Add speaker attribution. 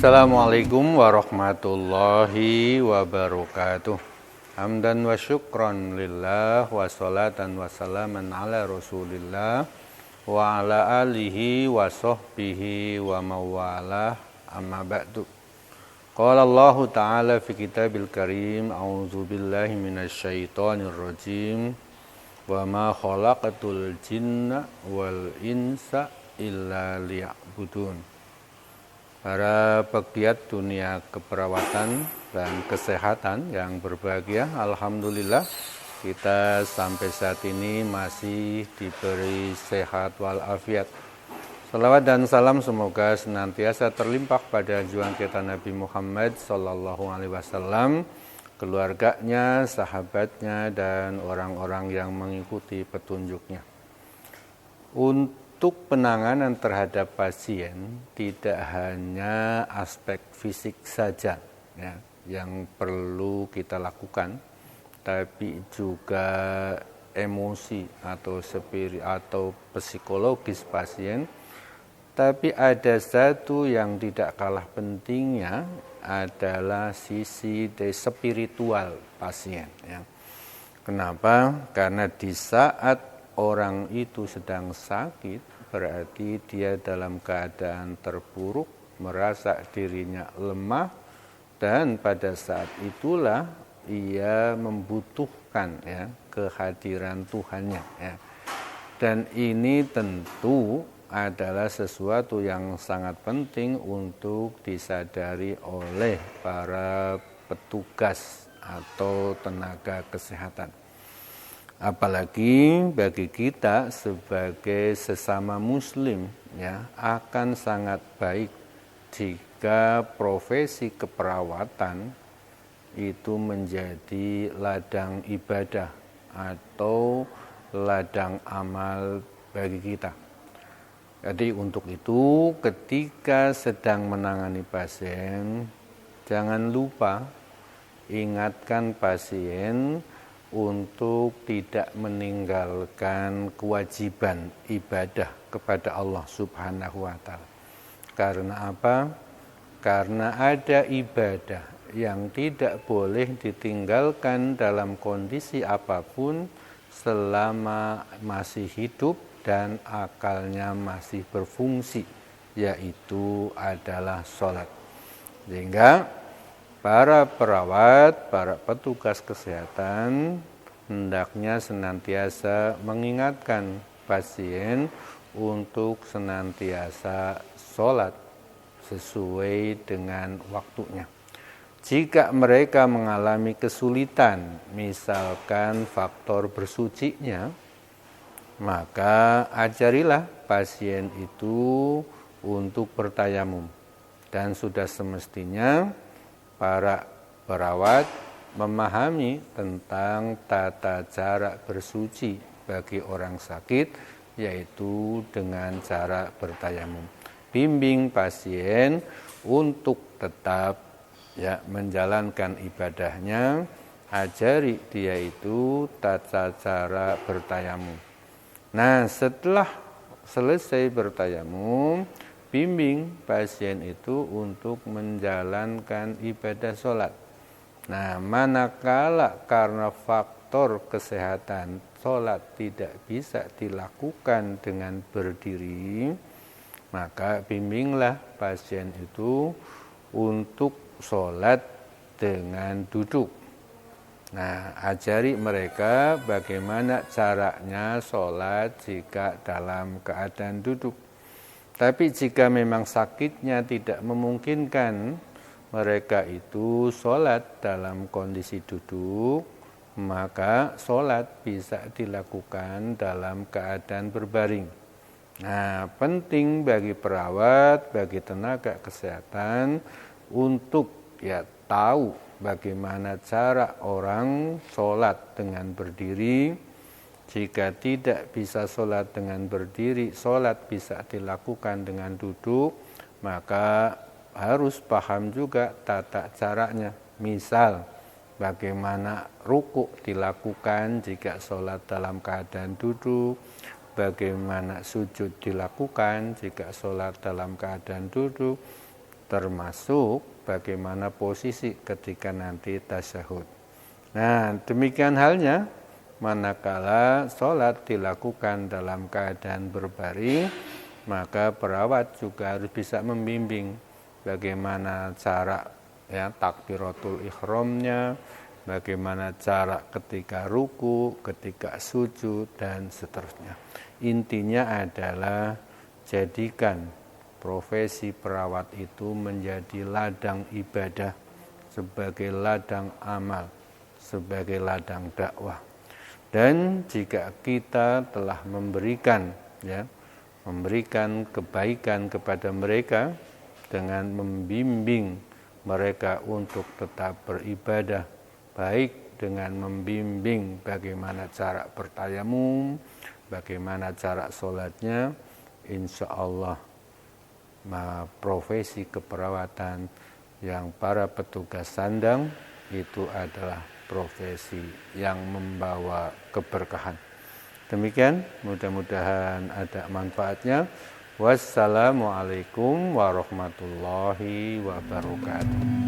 Speaker 1: Assalamualaikum warahmatullahi wabarakatuh. Hamdan wa syukran lillah wa salatan wa salaman ala rasulillah wa ala alihi wa sahbihi wa mawalah amma ba'du. Qala Allah Ta'ala fi kitabil karim, a'udzu billahi minasy syaithanir rajim, wa ma khalaqatul jinna wal insa illa liya'budun. Para pegiat dunia keperawatan dan kesehatan yang berbahagia, alhamdulillah kita sampai saat ini masih diberi sehat walafiat. Salawat dan salam semoga senantiasa terlimpah pada junjungan kita Nabi Muhammad SAW, keluarganya, sahabatnya, dan orang-orang yang mengikuti petunjuknya. Untuk penanganan terhadap pasien tidak hanya aspek fisik saja ya, yang perlu kita lakukan, tapi juga emosi atau psikologis pasien. Tapi ada satu yang tidak kalah pentingnya adalah sisi spiritual pasien. Ya. Kenapa? Karena di saat orang itu sedang sakit, berarti dia dalam keadaan terpuruk, merasa dirinya lemah, dan pada saat itulah ia membutuhkan ya, kehadiran Tuhannya. Ya. Dan ini tentu adalah sesuatu yang sangat penting untuk disadari oleh para petugas atau tenaga kesehatan. Apalagi bagi kita sebagai sesama muslim ya, akan sangat baik jika profesi keperawatan itu menjadi ladang ibadah atau ladang amal bagi kita. Jadi untuk itu ketika sedang menangani pasien, jangan lupa ingatkan pasien untuk tidak meninggalkan kewajiban ibadah kepada Allah Subhanahu wa Ta'ala. Karena apa? Karena ada ibadah yang tidak boleh ditinggalkan dalam kondisi apapun selama masih hidup dan akalnya masih berfungsi, yaitu adalah sholat. Sehingga para perawat, para petugas kesehatan hendaknya senantiasa mengingatkan pasien untuk senantiasa sholat sesuai dengan waktunya. Jika mereka mengalami kesulitan, misalkan faktor bersucinya, maka ajarilah pasien itu untuk bertayamum. Dan sudah semestinya para perawat memahami tentang tata cara bersuci bagi orang sakit, yaitu dengan cara bertayamum. Bimbing pasien untuk tetap ya menjalankan ibadahnya, ajari dia itu tata cara bertayamum. Nah, setelah selesai bertayamum, bimbing pasien itu untuk menjalankan ibadah sholat. Nah, manakala karena faktor kesehatan sholat tidak bisa dilakukan dengan berdiri, maka bimbinglah pasien itu untuk sholat dengan duduk. Nah, ajari mereka bagaimana caranya sholat jika dalam keadaan duduk. Tapi jika memang sakitnya tidak memungkinkan mereka itu sholat dalam kondisi duduk, maka sholat bisa dilakukan dalam keadaan berbaring. Nah, penting bagi perawat, bagi tenaga kesehatan untuk ya tahu bagaimana cara orang sholat dengan berdiri. Jika tidak bisa sholat dengan berdiri, sholat bisa dilakukan dengan duduk, maka harus paham juga tata caranya. Misal, bagaimana rukuk dilakukan jika sholat dalam keadaan duduk, bagaimana sujud dilakukan jika sholat dalam keadaan duduk, termasuk bagaimana posisi ketika nanti tasyahud. Nah, demikian halnya manakala sholat dilakukan dalam keadaan berbaring, maka perawat juga harus bisa membimbing bagaimana cara takbiratul ihramnya, bagaimana cara ketika ruku, ketika sujud, dan seterusnya. Intinya adalah jadikan profesi perawat itu menjadi ladang ibadah, sebagai ladang amal, sebagai ladang dakwah. Dan jika kita telah memberikan kebaikan kepada mereka dengan membimbing mereka untuk tetap beribadah, baik dengan membimbing bagaimana cara bertayamum, bagaimana cara sholatnya, insya Allah profesi keperawatan yang para petugas sandang itu adalah profesi yang membawa keberkahan. Demikian, mudah-mudahan ada manfaatnya. Wassalamualaikum warahmatullahi wabarakatuh.